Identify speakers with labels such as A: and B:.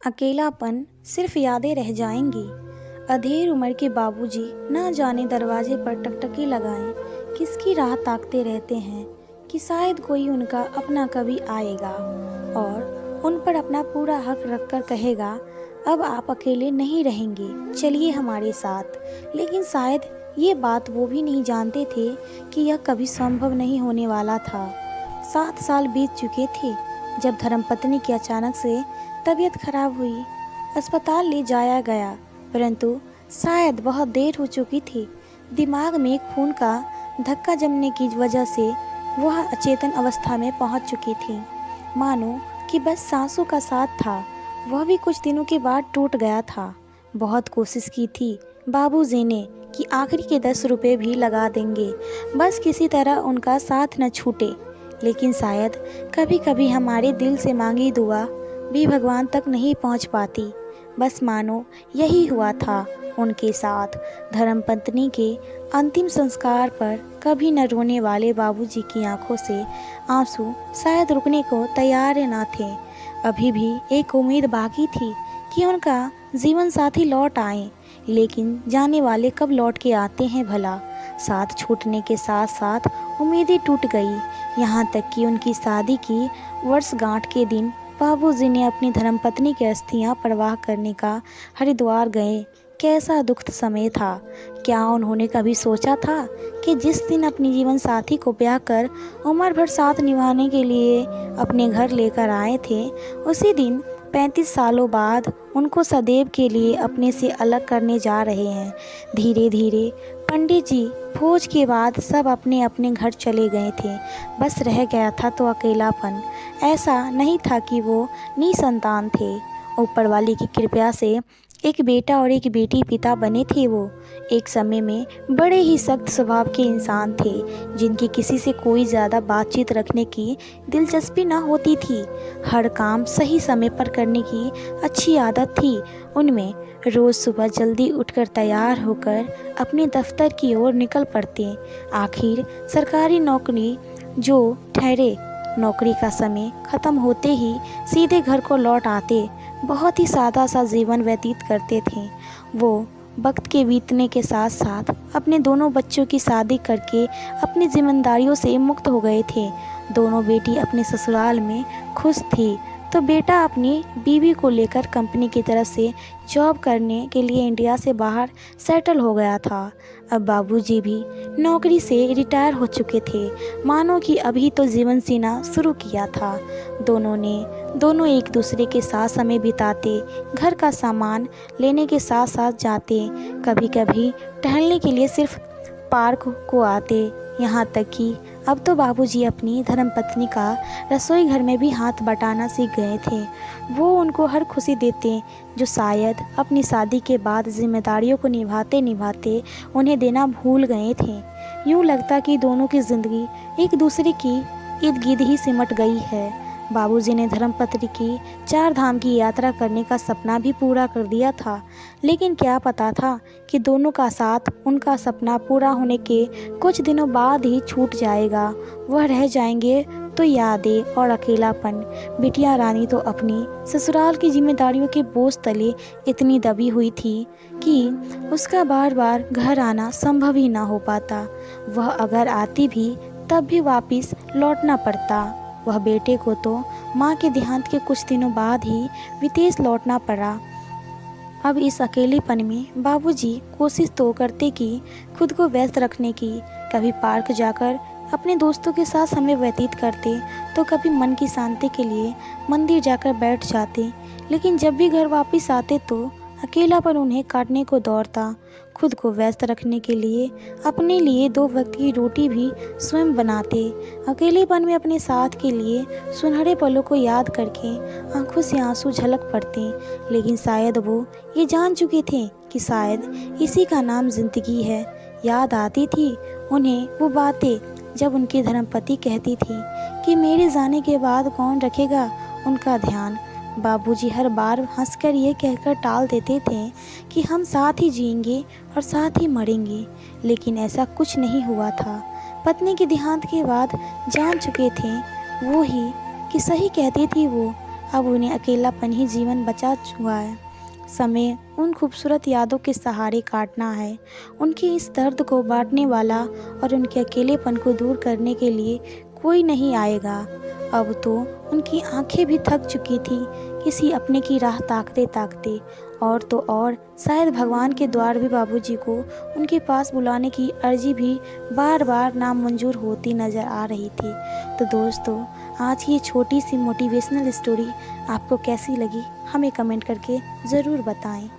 A: अकेलापन सिर्फ यादें रह जाएंगी। अधेड़ उम्र के बाबूजी न जाने दरवाजे पर टकटकी लगाएं, किसकी राह ताकते रहते हैं कि शायद कोई उनका अपना कभी आएगा और उन पर अपना पूरा हक रखकर कहेगा, अब आप अकेले नहीं रहेंगे, चलिए हमारे साथ। लेकिन शायद ये बात वो भी नहीं जानते थे कि यह कभी संभव नहीं होने वाला था। 7 साल बीत चुके थे जब धर्मपत्नी की अचानक से तबीयत खराब हुई। अस्पताल ले जाया गया, परंतु शायद बहुत देर हो चुकी थी। दिमाग में खून का धक्का जमने की वजह से वह अचेतन अवस्था में पहुंच चुकी थी। मानो कि बस सांसों का साथ था, वह भी कुछ दिनों के बाद टूट गया था। बहुत कोशिश की थी बाबूजी ने कि आखिरी के 10 रुपए भी लगा देंगे, बस किसी तरह उनका साथ न छूटे। लेकिन शायद कभी कभी हमारे दिल से मांगी दुआ भी भगवान तक नहीं पहुंच पाती। बस मानो यही हुआ था उनके साथ। धर्मपत्नी के अंतिम संस्कार पर कभी न रोने वाले बाबूजी की आंखों से आंसू शायद रुकने को तैयार न थे। अभी भी एक उम्मीद बाकी थी कि उनका जीवन साथी लौट आए, लेकिन जाने वाले कब लौट के आते हैं भला। साथ छूटने के साथ साथ उम्मीदें टूट गई, यहाँ तक कि उनकी शादी की वर्षगांठ के दिन बाबूजी ने अपनी धर्मपत्नी की अस्थियां परवाह करने का हरिद्वार गए। कैसा दुखद समय था। क्या उन्होंने कभी सोचा था कि जिस दिन अपनी जीवन साथी को ब्याह कर उम्र भर साथ निभाने के लिए अपने घर लेकर आए थे, उसी दिन 35 सालों बाद उनको सदैव के लिए अपने से अलग करने जा रहे हैं। धीरे धीरे पंडित जी भोज के बाद सब अपने अपने घर चले गए थे। बस रह गया था तो अकेलापन। ऐसा नहीं था कि वो निसंतान थे, ऊपर वाले की कृपा से एक बेटा और एक बेटी पिता बने थे। वो एक समय में बड़े ही सख्त स्वभाव के इंसान थे, जिनकी किसी से कोई ज़्यादा बातचीत रखने की दिलचस्पी न होती थी। हर काम सही समय पर करने की अच्छी आदत थी उनमें। रोज़ सुबह जल्दी उठकर तैयार होकर अपने दफ्तर की ओर निकल पड़ते। आखिर सरकारी नौकरी जो ठहरे, नौकरी का समय ख़त्म होते ही सीधे घर को लौट आते। बहुत ही सादा सा जीवन व्यतीत करते थे वो। वक्त के बीतने के साथ साथ अपने दोनों बच्चों की शादी करके अपनी जिम्मेदारियों से मुक्त हो गए थे। दोनों बेटी अपने ससुराल में खुश थी, तो बेटा अपनी बीवी को लेकर कंपनी की तरफ से जॉब करने के लिए इंडिया से बाहर सेटल हो गया था। अब बाबूजी भी नौकरी से रिटायर हो चुके थे, मानो कि अभी तो जीवन जीना शुरू किया था। दोनों एक दूसरे के साथ समय बिताते, घर का सामान लेने के साथ साथ जाते, कभी कभी टहलने के लिए सिर्फ पार्क को आते। यहाँ तक कि अब तो बाबूजी अपनी धर्मपत्नी का रसोई घर में भी हाथ बटाना सीख गए थे। वो उनको हर खुशी देते जो शायद अपनी शादी के बाद जिम्मेदारियों को निभाते निभाते उन्हें देना भूल गए थे। यूँ लगता कि दोनों की ज़िंदगी एक दूसरे की इर्द गिर्द ही सिमट गई है। बाबूजी ने धर्मपत्नी की 4 धाम की यात्रा करने का सपना भी पूरा कर दिया था, लेकिन क्या पता था कि दोनों का साथ उनका सपना पूरा होने के कुछ दिनों बाद ही छूट जाएगा। वह रह जाएंगे तो यादें और अकेलापन। बिटिया रानी तो अपनी ससुराल की जिम्मेदारियों के बोझ तले इतनी दबी हुई थी कि उसका बार बार घर आना संभव ही ना हो पाता। वह अगर आती भी तब भी वापस लौटना पड़ता। वह बेटे को तो माँ के देहांत के कुछ दिनों बाद ही विदेश लौटना पड़ा। अब इस अकेलेपन में बाबूजी कोशिश तो करते कि खुद को व्यस्त रखने की। कभी पार्क जाकर अपने दोस्तों के साथ समय व्यतीत करते, तो कभी मन की शांति के लिए मंदिर जाकर बैठ जाते। लेकिन जब भी घर वापस आते तो अकेलापन उन्हें काटने को दौड़ता। खुद को व्यस्त रखने के लिए अपने लिए 2 वक्त की रोटी भी स्वयं बनाते। अकेलेपन में अपने साथ के लिए सुनहरे पलों को याद करके आंखों से आंसू झलक पड़ते। लेकिन शायद वो ये जान चुके थे कि शायद इसी का नाम जिंदगी है। याद आती थी उन्हें वो बातें जब उनकी धर्मपत्नी कहती थी कि मेरे जाने के बाद कौन रखेगा उनका ध्यान। बाबूजी हर बार हंसकर ये कहकर टाल देते थे कि हम साथ ही जिएंगे और साथ ही मरेंगे, लेकिन ऐसा कुछ नहीं हुआ था। पत्नी के देहांत के बाद जान चुके थे वो ही कि सही कहती थी वो, अब उन्हें अकेलापन ही जीवन बचा हुआ है। समय उन खूबसूरत यादों के सहारे काटना है। उनके इस दर्द को बांटने वाला और उनके अकेलेपन को दूर करने के लिए कोई नहीं आएगा। अब तो उनकी आंखें भी थक चुकी थी किसी अपने की राह ताकते ताकते। और तो और शायद भगवान के द्वार भी बाबूजी को उनके पास बुलाने की अर्जी भी बार बार नामंजूर होती नज़र आ रही थी। तो दोस्तों, आज की ये छोटी सी मोटिवेशनल स्टोरी आपको कैसी लगी, हमें कमेंट करके ज़रूर बताएं।